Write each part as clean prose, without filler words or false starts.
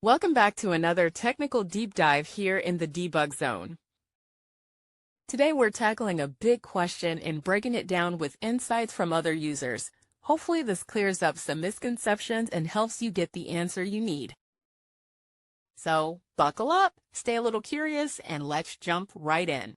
Welcome back to another technical deep dive here in the debug zone. Today we're tackling a big question and breaking it down with insights from other users. Hopefully this clears up some misconceptions and helps you get the answer you need. So buckle up, stay a little curious, and let's jump right in.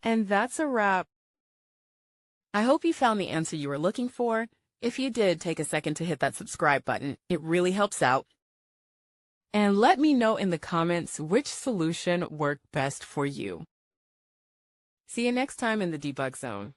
And that's a wrap. I hope you found the answer you were looking for. If you did, take a second to hit that subscribe button. It really helps out. And let me know in the comments which solution worked best for you. See you next time in the debug zone.